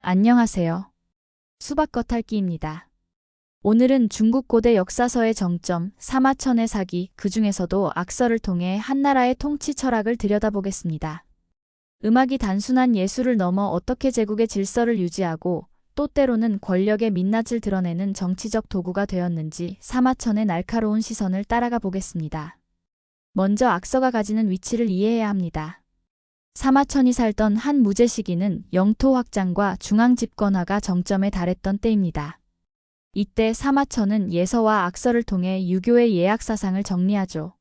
안녕하세요. 수박 겉핥기입니다. 오늘은 중국 고대 역사서의 정점, 사마천의 사기, 그 중에서도 악서를 통해 한나라의 통치 철학을 들여다보겠습니다. 음악이 단순한 예술을 넘어 어떻게 제국의 질서를 유지하고 또 때로는 권력의 민낯을 드러내는 정치적 도구가 되었는지 사마천의 날카로운 시선을 따라가 보겠습니다. 먼저 악서가 가지는 위치를 이해해야 합니다. 사마천이 살던 한 무제 시기는 영토 확장과 중앙 집권화가 정점에 달했던 때입니다. 이때 사마천은 예서와 악서를 통해 유교의 예약 사상을 정리하죠.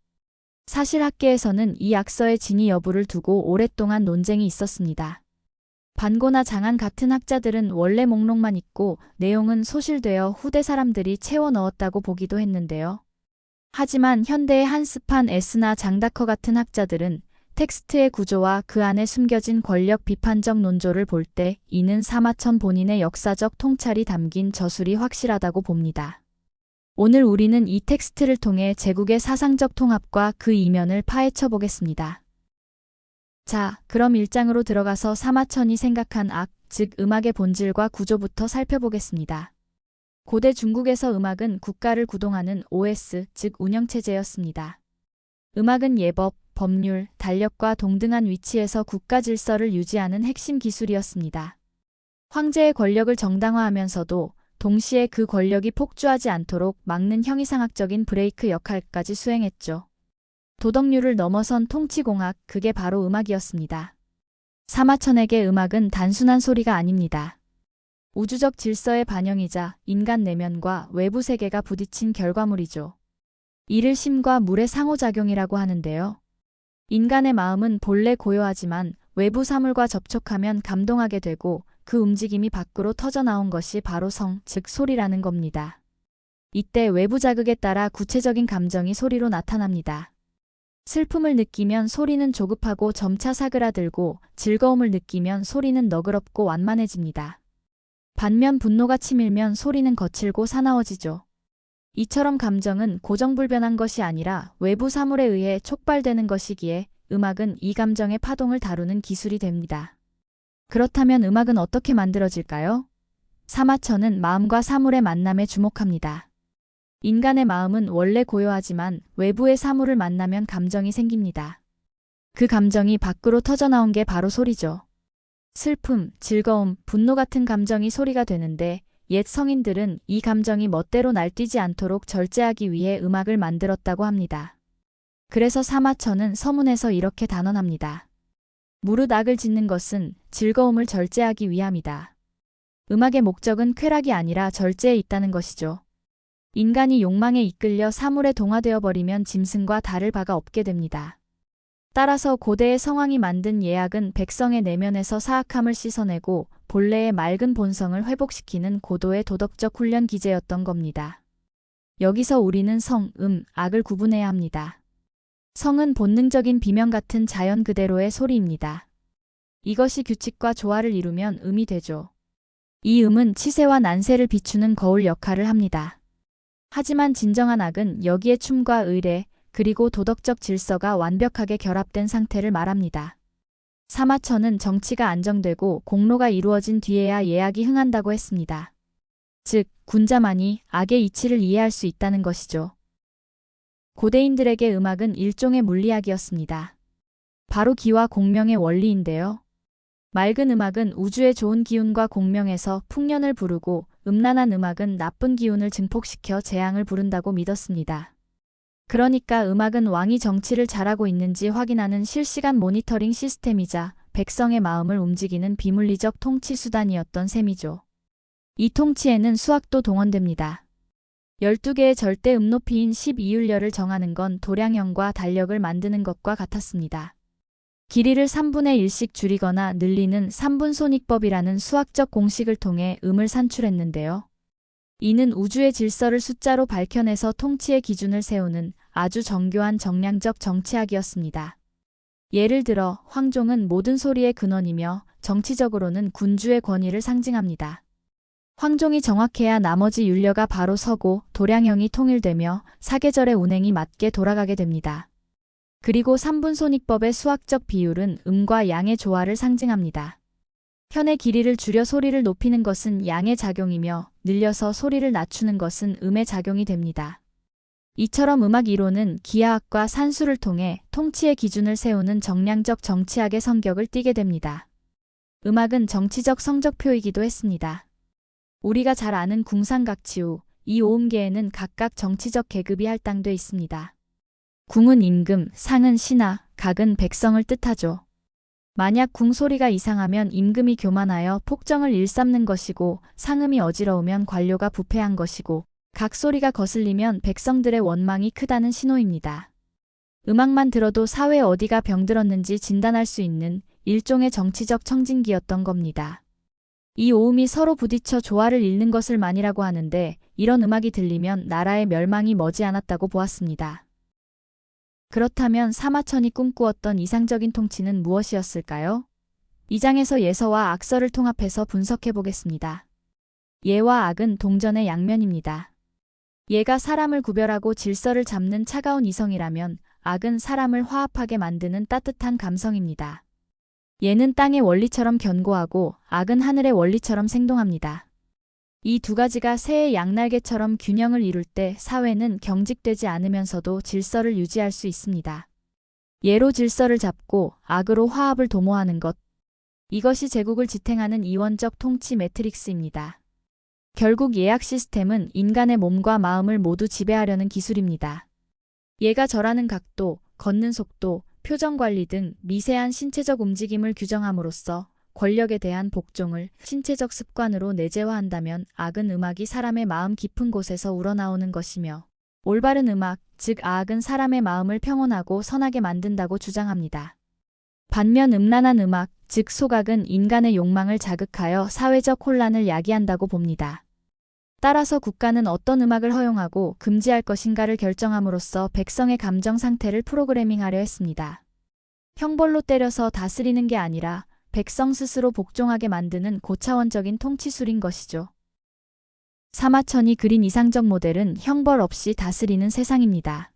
사실 학계에서는 이 악서의 진위 여부를 두고 오랫동안 논쟁이 있었습니다. 반고나 장안 같은 학자들은 원래 목록만 있고 내용은 소실되어 후대 사람들이 채워 넣었다고 보기도 했는데요. 하지만 현대의 한스판 에스나 장다커 같은 학자들은 텍스트의 구조와 그 안에 숨겨진 권력 비판적 논조를 볼 때 이는 사마천 본인의 역사적 통찰이 담긴 저술이 확실하다고 봅니다. 오늘 우리는 이 텍스트를 통해 제국의 사상적 통합과 그 이면을 파헤쳐 보겠습니다. 자, 그럼 1장으로 들어가서 사마천이 생각한 악, 즉 음악의 본질과 구조부터 살펴보겠습니다. 고대 중국에서 음악은 국가를 구동하는 OS, 즉 운영체제였습니다. 음악은 예법, 법률, 달력과 동등한 위치에서 국가 질서를 유지하는 핵심 기술이었습니다. 황제의 권력을 정당화하면서도 동시에 그 권력이 폭주하지 않도록 막는 형이상학적인 브레이크 역할까지 수행했죠. 도덕률을 넘어선 통치공학, 그게 바로 음악이었습니다. 사마천에게 음악은 단순한 소리가 아닙니다. 우주적 질서의 반영이자 인간 내면과 외부 세계가 부딪힌 결과물이죠. 이를 심과 물의 상호작용이라고 하는데요. 인간의 마음은 본래 고요하지만 외부 사물과 접촉하면 감동하게 되고 그 움직임이 밖으로 터져나온 것이 바로 성, 즉 소리라는 겁니다. 이때 외부 자극에 따라 구체적인 감정이 소리로 나타납니다. 슬픔을 느끼면 소리는 조급하고 점차 사그라들고 즐거움을 느끼면 소리는 너그럽고 완만해집니다. 반면 분노가 치밀면 소리는 거칠고 사나워지죠. 이처럼 감정은 고정불변한 것이 아니라 외부 사물에 의해 촉발되는 것이기에 음악은 이 감정의 파동을 다루는 기술이 됩니다. 그렇다면 음악은 어떻게 만들어질까요? 사마천은 마음과 사물의 만남에 주목합니다. 인간의 마음은 원래 고요하지만 외부의 사물을 만나면 감정이 생깁니다. 그 감정이 밖으로 터져나온 게 바로 소리죠. 슬픔, 즐거움, 분노 같은 감정이 소리가 되는데 옛 성인들은 이 감정이 멋대로 날뛰지 않도록 절제하기 위해 음악을 만들었다고 합니다. 그래서 사마천은 서문에서 이렇게 단언합니다. 무릇 악을 짓는 것은 즐거움을 절제하기 위함이다. 음악의 목적은 쾌락이 아니라 절제에 있다는 것이죠. 인간이 욕망에 이끌려 사물에 동화되어 버리면 짐승과 다를 바가 없게 됩니다. 따라서 고대의 성왕이 만든 예악은 백성의 내면에서 사악함을 씻어내고 본래의 맑은 본성을 회복시키는 고도의 도덕적 훈련 기제였던 겁니다. 여기서 우리는 성, 악을 구분해야 합니다. 성은 본능적인 비명 같은 자연 그대로의 소리입니다. 이것이 규칙과 조화를 이루면 음이 되죠. 이 음은 치세와 난세를 비추는 거울 역할을 합니다. 하지만 진정한 악은 여기에 춤과 의례, 그리고 도덕적 질서가 완벽하게 결합된 상태를 말합니다. 사마천은 정치가 안정되고 공로가 이루어진 뒤에야 예악이 흥한다고 했습니다. 즉, 군자만이 악의 이치를 이해할 수 있다는 것이죠. 고대인들에게 음악은 일종의 물리학이었습니다. 바로 기와 공명의 원리인데요. 맑은 음악은 우주의 좋은 기운과 공명에서 풍년을 부르고 음란한 음악은 나쁜 기운을 증폭시켜 재앙을 부른다고 믿었습니다. 그러니까 음악은 왕이 정치를 잘하고 있는지 확인하는 실시간 모니터링 시스템이자 백성의 마음을 움직이는 비물리적 통치 수단이었던 셈이죠. 이 통치에는 수학도 동원됩니다. 12개의 절대 음높이인 12율려를 정하는 건 도량형과 달력을 만드는 것과 같았습니다. 길이를 3분의 1씩 줄이거나 늘리는 3분손익법이라는 수학적 공식을 통해 음을 산출했는데요. 이는 우주의 질서를 숫자로 밝혀내서 통치의 기준을 세우는 아주 정교한 정량적 정치학이었습니다. 예를 들어 황종은 모든 소리의 근원이며 정치적으로는 군주의 권위를 상징합니다. 황종이 정확해야 나머지 율려가 바로 서고 도량형이 통일되며 사계절의 운행이 맞게 돌아가게 됩니다. 그리고 3분손익법의 수학적 비율은 음과 양의 조화를 상징합니다. 현의 길이를 줄여 소리를 높이는 것은 양의 작용이며 늘려서 소리를 낮추는 것은 음의 작용이 됩니다. 이처럼 음악 이론은 기하학과 산수를 통해 통치의 기준을 세우는 정량적 정치학의 성격을 띠게 됩니다. 음악은 정치적 성적표이기도 했습니다. 우리가 잘 아는 궁상각치우, 이 오음계에는 각각 정치적 계급이 할당돼 있습니다. 궁은 임금, 상은 신하, 각은 백성을 뜻하죠. 만약 궁 소리가 이상하면 임금이 교만하여 폭정을 일삼는 것이고, 상음이 어지러우면 관료가 부패한 것이고, 각 소리가 거슬리면 백성들의 원망이 크다는 신호입니다. 음악만 들어도 사회 어디가 병들었는지 진단할 수 있는 일종의 정치적 청진기였던 겁니다. 이 오음이 서로 부딪혀 조화를 잃는 것을 만이라고 하는데, 이런 음악이 들리면 나라의 멸망이 머지않았다고 보았습니다. 그렇다면 사마천이 꿈꾸었던 이상적인 통치는 무엇이었을까요? 이 장에서 예서와 악서를 통합해서 분석해 보겠습니다. 예와 악은 동전의 양면입니다. 예가 사람을 구별하고 질서를 잡는 차가운 이성이라면 악은 사람을 화합하게 만드는 따뜻한 감성입니다. 예는 땅의 원리처럼 견고하고 악은 하늘의 원리처럼 생동합니다. 이 두 가지가 새의 양날개처럼 균형을 이룰 때 사회는 경직되지 않으면서도 질서를 유지할 수 있습니다. 예로 질서를 잡고 악으로 화합을 도모하는 것. 이것이 제국을 지탱하는 이원적 통치 매트릭스입니다. 결국 예악 시스템은 인간의 몸과 마음을 모두 지배하려는 기술입니다. 예가 절하는 각도, 걷는 속도, 표정 관리 등 미세한 신체적 움직임을 규정함으로써 권력에 대한 복종을 신체적 습관으로 내재화한다면 악은 음악이 사람의 마음 깊은 곳에서 우러나오는 것이며 올바른 음악, 즉 아악은 사람의 마음을 평온하고 선하게 만든다고 주장합니다. 반면 음란한 음악, 즉 소각은 인간의 욕망을 자극하여 사회적 혼란을 야기한다고 봅니다. 따라서 국가는 어떤 음악을 허용하고 금지할 것인가를 결정함으로써 백성의 감정 상태를 프로그래밍하려 했습니다. 형벌로 때려서 다스리는 게 아니라 백성 스스로 복종하게 만드는 고차원적인 통치술인 것이죠. 사마천이 그린 이상적 모델은 형벌 없이 다스리는 세상입니다.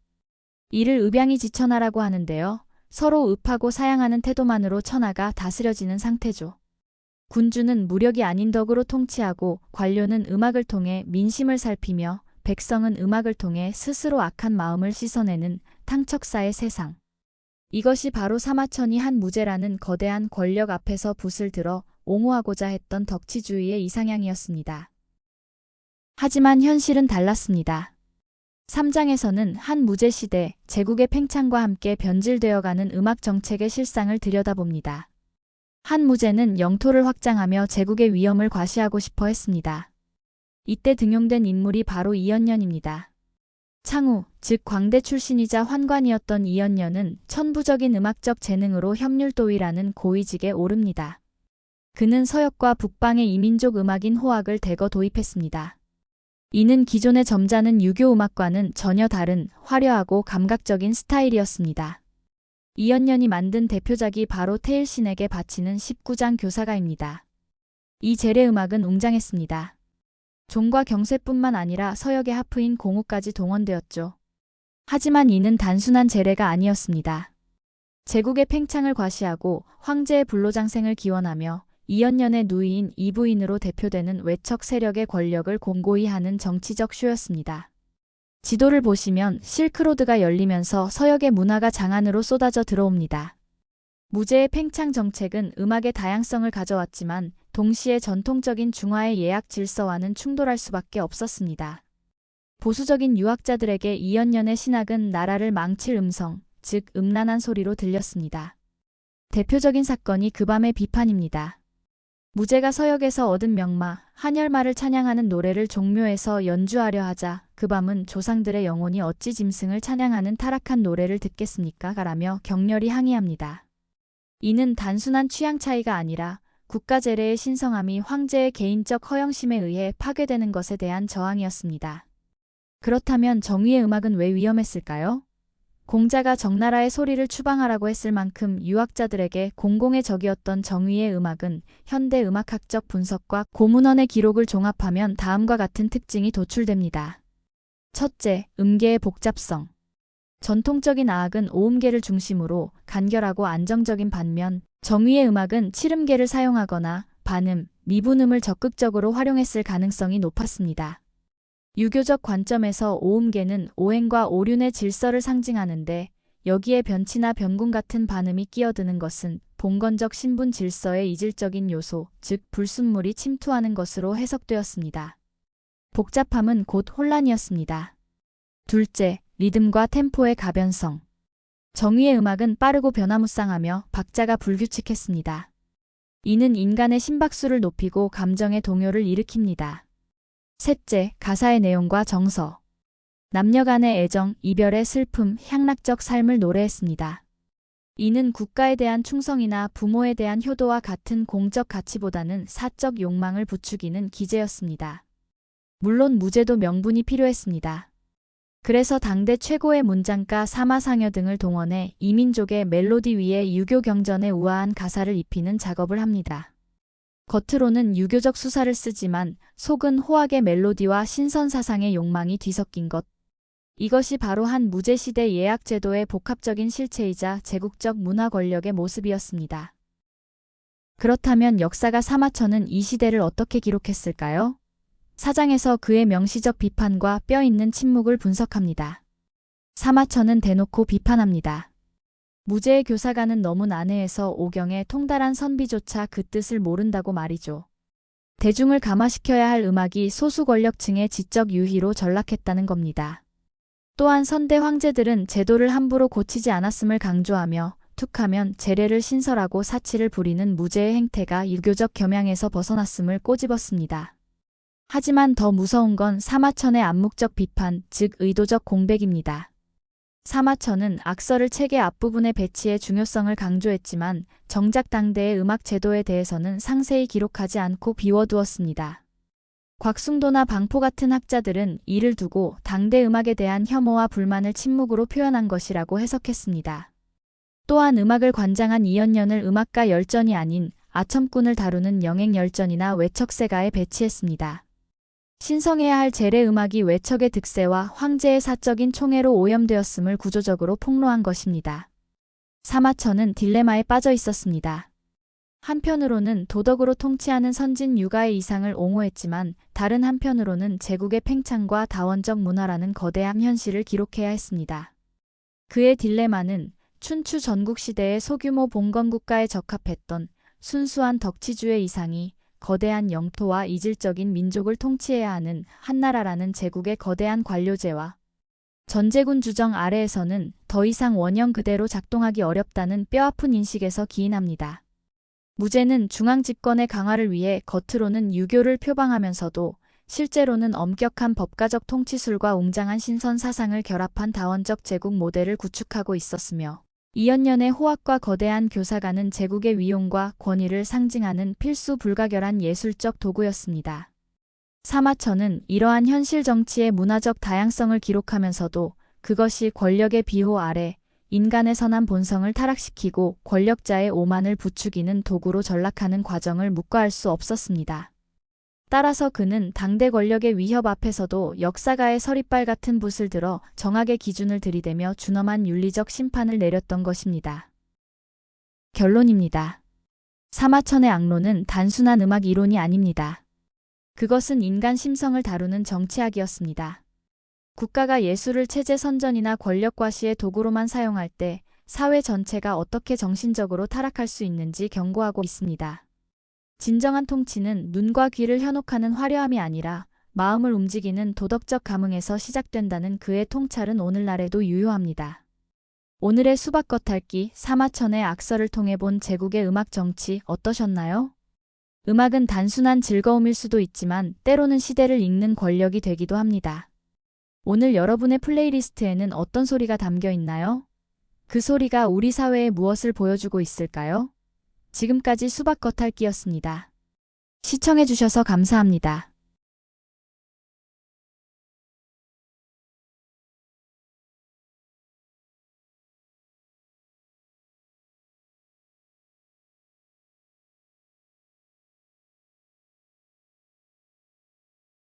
이를 읍양이 지천하라고 하는데요. 서로 읍하고 사양하는 태도만으로 천하가 다스려지는 상태죠. 군주는 무력이 아닌 덕으로 통치하고 관료는 음악을 통해 민심을 살피며 백성은 음악을 통해 스스로 악한 마음을 씻어내는 탕척사의 세상. 이것이 바로 사마천이 한 무제라는 거대한 권력 앞에서 붓을 들어 옹호하고자 했던 덕치주의의 이상향이었습니다. 하지만 현실은 달랐습니다. 3장에서는 한 무제 시대, 제국의 팽창과 함께 변질되어가는 음악 정책의 실상을 들여다봅니다. 한 무제는 영토를 확장하며 제국의 위험을 과시하고 싶어 했습니다. 이때 등용된 인물이 바로 이연년입니다. 창우, 즉 광대 출신이자 환관이었던 이연년은 천부적인 음악적 재능으로 협률도위라는 고위직에 오릅니다. 그는 서역과 북방의 이민족 음악인 호악을 대거 도입했습니다. 이는 기존의 점잖은 유교 음악과는 전혀 다른 화려하고 감각적인 스타일이었습니다. 이연년이 만든 대표작이 바로 태일신에게 바치는 19장 교사가입니다. 이 제례 음악은 웅장했습니다. 종과 경쇠뿐만 아니라 서역의 하프인 공우까지 동원되었죠. 하지만 이는 단순한 제례가 아니었습니다. 제국의 팽창을 과시하고 황제의 불로장생을 기원하며 이연년의 누이인 이부인으로 대표되는 외척 세력의 권력을 공고히 하는 정치적 쇼였습니다. 지도를 보시면 실크로드가 열리면서 서역의 문화가 장안으로 쏟아져 들어옵니다. 무제의 팽창 정책은 음악의 다양성을 가져왔지만 동시에 전통적인 중화의 예약 질서와는 충돌할 수밖에 없었습니다. 보수적인 유학자들에게 이연년의 신학은 나라를 망칠 음성, 즉 음란한 소리로 들렸습니다. 대표적인 사건이 그 밤의 비판입니다. 무제가 서역에서 얻은 명마, 한열마를 찬양하는 노래를 종묘에서 연주하려 하자 그 밤은 조상들의 영혼이 어찌 짐승을 찬양하는 타락한 노래를 듣겠습니까? 라며 격렬히 항의합니다. 이는 단순한 취향 차이가 아니라 국가 제례의 신성함이 황제의 개인적 허영심에 의해 파괴되는 것에 대한 저항이었습니다. 그렇다면 정의의 음악은 왜 위험했을까요? 공자가 정나라의 소리를 추방하라고 했을 만큼 유학자들에게 공공의 적이었던 정의의 음악은 현대 음악학적 분석과 고문헌의 기록을 종합하면 다음과 같은 특징이 도출됩니다. 첫째, 음계의 복잡성. 전통적인 아악은 오음계를 중심으로 간결하고 안정적인 반면 정의의 음악은 칠음계를 사용하거나 반음, 미분음을 적극적으로 활용했을 가능성이 높았습니다. 유교적 관점에서 오음계는 오행과 오륜의 질서를 상징하는데 여기에 변치나 변궁 같은 반음이 끼어드는 것은 봉건적 신분 질서의 이질적인 요소, 즉 불순물이 침투하는 것으로 해석되었습니다. 복잡함은 곧 혼란이었습니다. 둘째, 리듬과 템포의 가변성. 정의의 음악은 빠르고 변화무쌍하며 박자가 불규칙했습니다. 이는 인간의 심박수를 높이고 감정의 동요를 일으킵니다. 셋째, 가사의 내용과 정서. 남녀 간의 애정, 이별의 슬픔, 향락적 삶을 노래했습니다. 이는 국가에 대한 충성이나 부모에 대한 효도와 같은 공적 가치보다는 사적 욕망을 부추기는 기제였습니다. 물론 무제도 명분이 필요했습니다. 그래서 당대 최고의 문장가 사마상여 등을 동원해 이민족의 멜로디 위에 유교 경전의 우아한 가사를 입히는 작업을 합니다. 겉으로는 유교적 수사를 쓰지만 속은 호학의 멜로디와 신선 사상의 욕망이 뒤섞인 것. 이것이 바로 한 무제시대 예약제도의 복합적인 실체이자 제국적 문화 권력의 모습이었습니다. 그렇다면 역사가 사마천은 이 시대를 어떻게 기록했을까요? 사장에서 그의 명시적 비판과 뼈 있는 침묵을 분석합니다. 사마천은 대놓고 비판합니다. 무제의 교사가는 너무 난해해서 오경의 통달한 선비조차 그 뜻을 모른다고 말이죠. 대중을 감화시켜야 할 음악이 소수 권력층의 지적 유희로 전락했다는 겁니다. 또한 선대 황제들은 제도를 함부로 고치지 않았음을 강조하며 툭하면 제례를 신설하고 사치를 부리는 무제의 행태가 유교적 겸양에서 벗어났음을 꼬집었습니다. 하지만 더 무서운 건 사마천의 암묵적 비판, 즉 의도적 공백입니다. 사마천은 악설을 책의 앞부분에 배치해 중요성을 강조했지만 정작 당대의 음악 제도에 대해서는 상세히 기록하지 않고 비워두었습니다. 곽숭도나 방포 같은 학자들은 이를 두고 당대 음악에 대한 혐오와 불만을 침묵으로 표현한 것이라고 해석했습니다. 또한 음악을 관장한 이연년을 음악가 열전이 아닌 아첨꾼을 다루는 영행열전이나 외척세가에 배치했습니다. 신성해야 할 제례 음악이 외척의 득세와 황제의 사적인 총애로 오염되었음을 구조적으로 폭로한 것입니다. 사마천은 딜레마에 빠져 있었습니다. 한편으로는 도덕으로 통치하는 선진 유가의 이상을 옹호했지만 다른 한편으로는 제국의 팽창과 다원적 문화라는 거대한 현실을 기록해야 했습니다. 그의 딜레마는 춘추 전국시대의 소규모 봉건국가에 적합했던 순수한 덕치주의 이상이 거대한 영토와 이질적인 민족을 통치해야 하는 한나라라는 제국의 거대한 관료제와 전제군 주정 아래에서는 더 이상 원형 그대로 작동하기 어렵다는 뼈아픈 인식에서 기인합니다. 무제는 중앙집권의 강화를 위해 겉으로는 유교를 표방하면서도 실제로는 엄격한 법가적 통치술과 웅장한 신선 사상을 결합한 다원적 제국 모델을 구축하고 있었으며 이연년의 호학과 거대한 교사가는 제국의 위용과 권위를 상징하는 필수 불가결한 예술적 도구였습니다. 사마천은 이러한 현실 정치의 문화적 다양성을 기록하면서도 그것이 권력의 비호 아래 인간의 선한 본성을 타락시키고 권력자의 오만을 부추기는 도구로 전락하는 과정을 묵과할 수 없었습니다. 따라서 그는 당대 권력의 위협 앞에서도 역사가의 서리빨 같은 붓을 들어 정악의 기준을 들이대며 준엄한 윤리적 심판을 내렸던 것입니다. 결론입니다. 사마천의 악론은 단순한 음악 이론이 아닙니다. 그것은 인간 심성을 다루는 정치학이었습니다. 국가가 예술을 체제 선전이나 권력 과시의 도구로만 사용할 때 사회 전체가 어떻게 정신적으로 타락할 수 있는지 경고하고 있습니다. 진정한 통치는 눈과 귀를 현혹하는 화려함이 아니라 마음을 움직이는 도덕적 감흥에서 시작된다는 그의 통찰은 오늘날에도 유효합니다. 오늘의 수박 겉핥기 사마천의 악설을 통해 본 제국의 음악 정치 어떠셨나요? 음악은 단순한 즐거움일 수도 있지만 때로는 시대를 읽는 권력이 되기도 합니다. 오늘 여러분의 플레이리스트에는 어떤 소리가 담겨 있나요? 그 소리가 우리 사회에 무엇을 보여주고 있을까요? 지금까지 수박 겉핥기였습니다. 시청해주셔서 감사합니다.